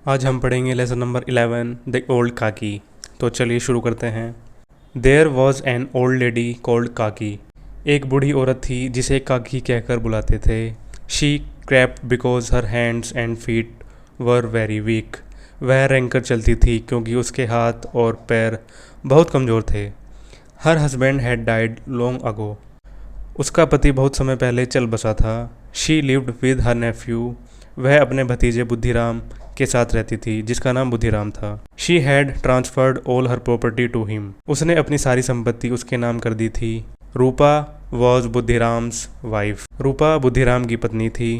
आज हम पढ़ेंगे लेसन नंबर 11 द ओल्ड काकी। तो चलिए शुरू करते हैं। There was an old lady called Kaki. एक बूढ़ी औरत थी जिसे काकी कहकर बुलाते थे। She crept because her hands and feet were very weak. वह रेंग कर चलती थी क्योंकि उसके हाथ और पैर बहुत कमज़ोर थे। Her husband had died long ago. उसका पति बहुत समय पहले चल बसा था। She lived with her nephew. वह अपने भतीजे बुद्धिराम के साथ रहती थी जिसका नाम बुद्धिराम था। She had transferred all her property to him. उसने अपनी सारी संपत्ति उसके नाम कर दी थी। Rupa was Buddhiram's wife. रूपा बुद्धिराम की पत्नी थी।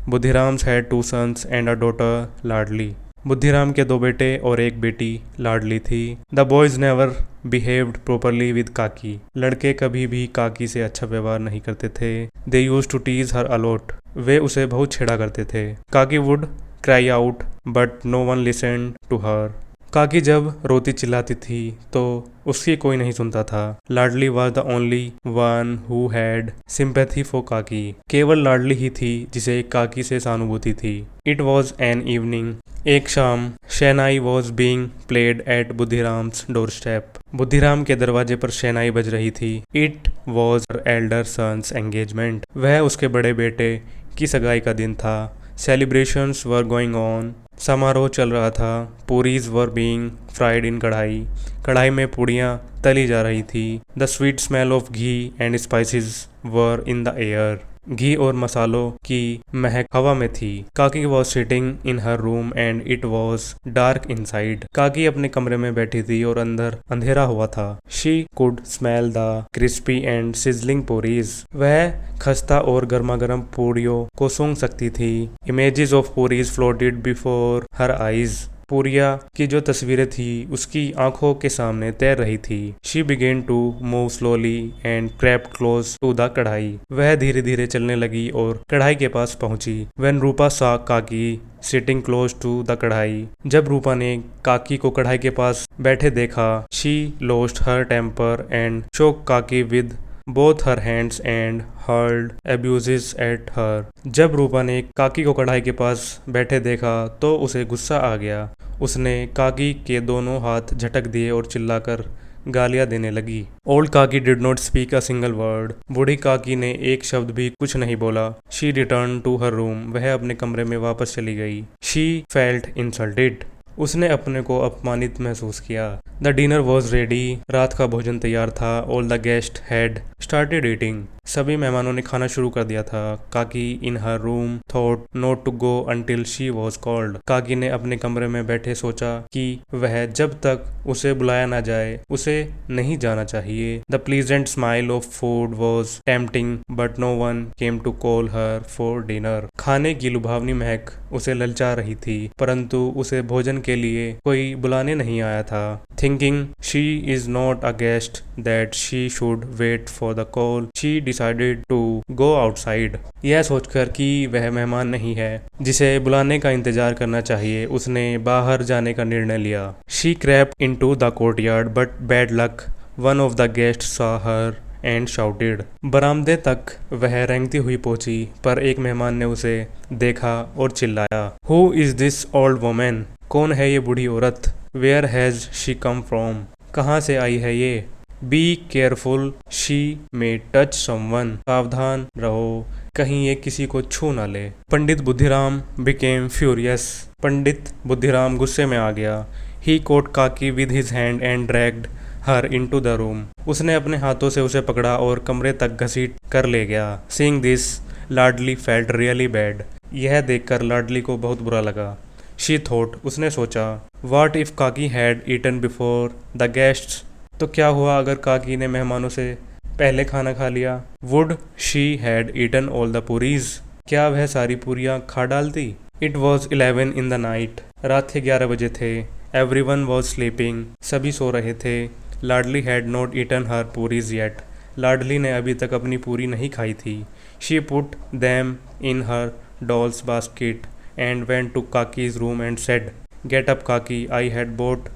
Buddhiram's had two sons and a daughter Ladli. Buddhiram के दो बेटे और एक बेटी लाडली थी। The boys never behaved properly with Kaki. लड़के कभी भी काकी से अच्छा व्यवहार नहीं करते थे। They use to tease her a lot. वे उसे बहुत छेड़ा करते थे। Kaki would cry out but no one listen to her. काकी जब रोती चिल्लाती थी तो उसकी कोई नहीं सुनता था। Ladli was the only one who had sympathy for Kaki. केवल लाडली ही थी जिसे काकी से सहानुभूति थी। It was an evening. एक शाम shehnai was being played at Buddhiram's doorstep. Buddhiram के दरवाजे पर शहनाई बज रही थी। It was elder sons engagement. वह उसके बड़े बेटे की सगाई का दिन था। Celebrations were going on. समारोह चल रहा था। पूरीज वर बीइंग फ्राइड इन कढ़ाई। कढ़ाई में पूड़ियाँ तली जा रही थी। The sweet smell of ghee and spices were in the air. घी और मसालों की महक हवा में थी। Kaki was sitting in her room and it was dark inside. काकी अपने कमरे में बैठी थी और अंदर अंधेरा हुआ था। She could smell the crispy and sizzling puris. वह खस्ता और गर्मा गर्म पूड़ियों को सूंघ सकती थी। Images of puris floated before her eyes. पूरिया की जो तस्वीरें थी उसकी आंखों के सामने तैर रही थी। She began to move slowly and crept close to the kadhai. वह धीरे धीरे चलने लगी और कढ़ाई के पास पहुंची। व्हेन रूपा सा काकी सिटिंग क्लोज टू द कढ़ाई। जब रूपा ने काकी को कढ़ाई के पास बैठे देखा, she lost her temper and choke Kaki with both her hands and hurled abuses at her. जब रूपा ने काकी को कढ़ाई के पास बैठे देखा तो उसे गुस्सा आ गया। उसने काकी के दोनों हाथ झटक दिए और चिल्लाकर गालियां देने लगी। Old Kaki did not speak a single word. बूढ़ी काकी ने एक शब्द भी कुछ नहीं बोला। She return to her room. वह अपने कमरे में वापस चली गई। She felt insulted. उसने अपने को अपमानित महसूस किया। The dinner was ready. रात का भोजन तैयार था। All the guest had started eating. सभी मेहमानों ने खाना शुरू कर दिया था। Kaki in her room thought not to go until she was called. काकी ने अपने कमरे में बैठे सोचा कि वह जब तक उसे बुलाया ना जाए उसे नहीं जाना चाहिए। The pleasant smile of food was tempting but no one came to call her for dinner. खाने की लुभावनी महक उसे ललचा रही थी परंतु उसे भोजन के लिए कोई बुलाने नहीं आया था। Thinking she is not a guest that she should wait for the call, she decided to go outside. यह सोचकर कि वह मेहमान नहीं है जिसे बुलाने का इंतजार करना चाहिए, उसने बाहर जाने का निर्णय लिया। She crept into the courtyard but bad luck one of the guest saw her and shouted. बरामदे तक वह रेंगती हुई पहुंची पर एक मेहमान ने उसे देखा और चिल्लाया, who is this old woman? कौन है ये बूढ़ी औरत? Where has she come from? कहाँ से आई है ये? Be careful, she may touch someone. सावधान रहो, कहीं ये किसी को छू ना ले। Pandit Buddhiram became furious. पंडित बुद्धिराम गुस्से में आ गया। He caught Kaki with his hand and dragged her into the room. उसने अपने हाथों से उसे पकड़ा और कमरे तक घसीट कर ले गया। Seeing this Ladli felt really bad. यह देखकर लाडली को बहुत बुरा लगा। शी थॉट, उसने सोचा, what if Kaki had eaten before the guests? तो क्या हुआ अगर काकी ने मेहमानों से पहले खाना खा लिया? Would she had eaten all the puris? क्या वह सारी पूरियां खा डालती? It was 11 in the night. रात के 11 बजे थे। Everyone was sleeping. सभी सो रहे थे। Ladli had not eaten her puris yet. Ladli ने अभी तक अपनी पूरी नहीं खाई थी। She put them in her dolls basket and went to Kaki's room and said, get up Kaki, I had boat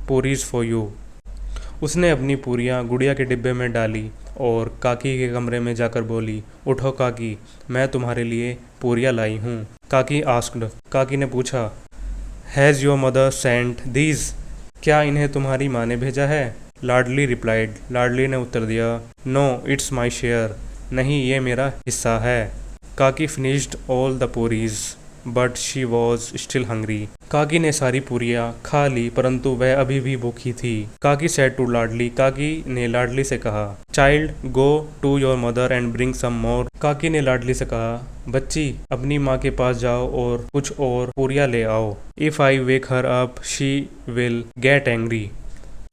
puris for you. उसने अपनी पूरियां गुड़िया के डिब्बे में डाली और काकी के कमरे में जाकर बोली, उठो काकी, मैं तुम्हारे लिए पूरियां लाई हूँ। काकी आस्क्ड। काकी ने पूछा, has your mother sent these? क्या इन्हें तुम्हारी माँ ने भेजा है? लाडली रिप्लाइड, लाडली ने उत्तर दिया, नो इट्स माई शेयर, नहीं ये मेरा हिस्सा है। काकी finished all the puris but she was still hungry. काकी ने सारी पूरियाँ खा ली परंतु वह अभी भी भूखी थी। काकी सेड टू लाडली, काकी ने लाडली से कहा, child go to your mother and bring some more. काकी ने लाडली से कहा, बच्ची अपनी माँ के पास जाओ और कुछ और पूरियाँ ले आओ। If I wake her up she will get angry.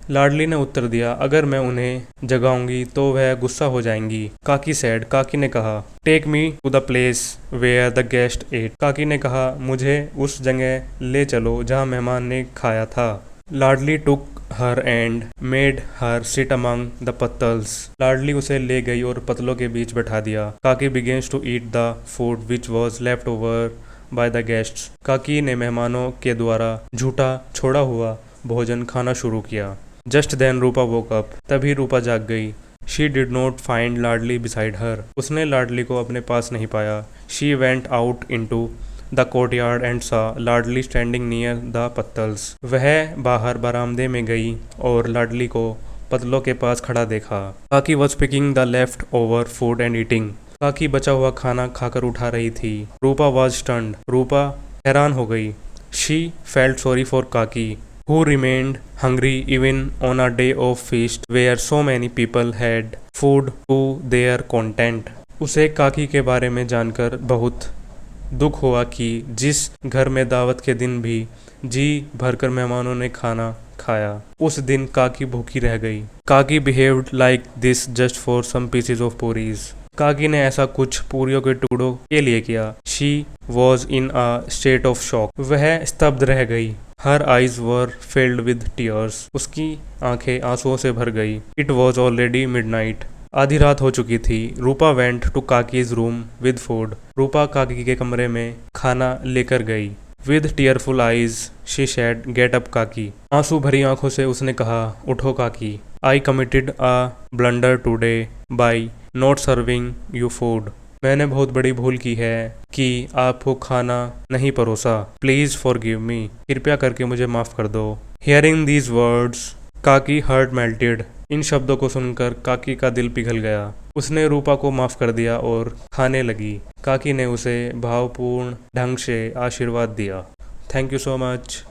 Ladli ने उत्तर दिया, अगर मैं उन्हें जगाऊंगी तो वह गुस्सा हो जाएंगी। काकी सेड, काकी ने कहा, take me to the place where the guest ate. Kaki ने कहा, मुझे उस जगह ले चलो जहाँ मेहमान ने खाया था। Ladli took her and made her sit among the pattals. Ladli उसे ले गई और पतलों के बीच बैठा दिया। Kaki begins to eat the food which was left over by the guests. Kaki ने मेहमानों के द्वारा झूठा छोड़ा हुआ भोजन खाना शुरू किया। जस्ट देन रूपा वोक अप, तभी रूपा जाग गई। She did not find Ladli beside her, उसने लाडली को अपने पास नहीं पाया। She went out into the courtyard and सा लाडली स्टैंडिंग नियर द पत्तल्स। वह बाहर बरामदे में गई और लाडली को पतलों के पास खड़ा देखा। काकी was picking the left over food and eating. काकी बचा हुआ खाना खाकर उठा रही थी। रूपा वॉज स्टन्ड, रूपा हैरान हो गई। शी फेल्ट सॉरी फॉर काकी who remained hungry even on a day of feast where so many people had food to their content। उसे काकी के बारे में जानकर बहुत दुख हुआ कि जिस घर में दावत के दिन भी जी भरकर मेहमानों ने खाना खाया, उस दिन काकी भूखी रह गई। काकी behaved like this just for some pieces of puris। काकी ने ऐसा कुछ पूरियों के टुकड़ों के लिए किया। She was in a state of shock। वह स्तब्ध रह गई। Her eyes were filled with tears. उसकी आंखें आंसुओं से भर गई। It was already midnight. आधी रात हो चुकी थी। Rupa went to Kaki's room with food. Rupa काकी के कमरे में खाना लेकर गई। With tearful eyes she said, get up Kaki. आंसू भरी आंखों से उसने कहा, उठो काकी। I committed a blunder today by not serving you food. मैंने बहुत बड़ी भूल की है कि आपको खाना नहीं परोसा। प्लीज फॉरगिव मी, कृपया करके मुझे माफ कर दो। हियरिंग दीज वर्ड्स काकी हार्ट मेल्टेड। इन शब्दों को सुनकर काकी का दिल पिघल गया। उसने रूपा को माफ कर दिया और खाने लगी। काकी ने उसे भावपूर्ण ढंग से आशीर्वाद दिया। Thank you so much.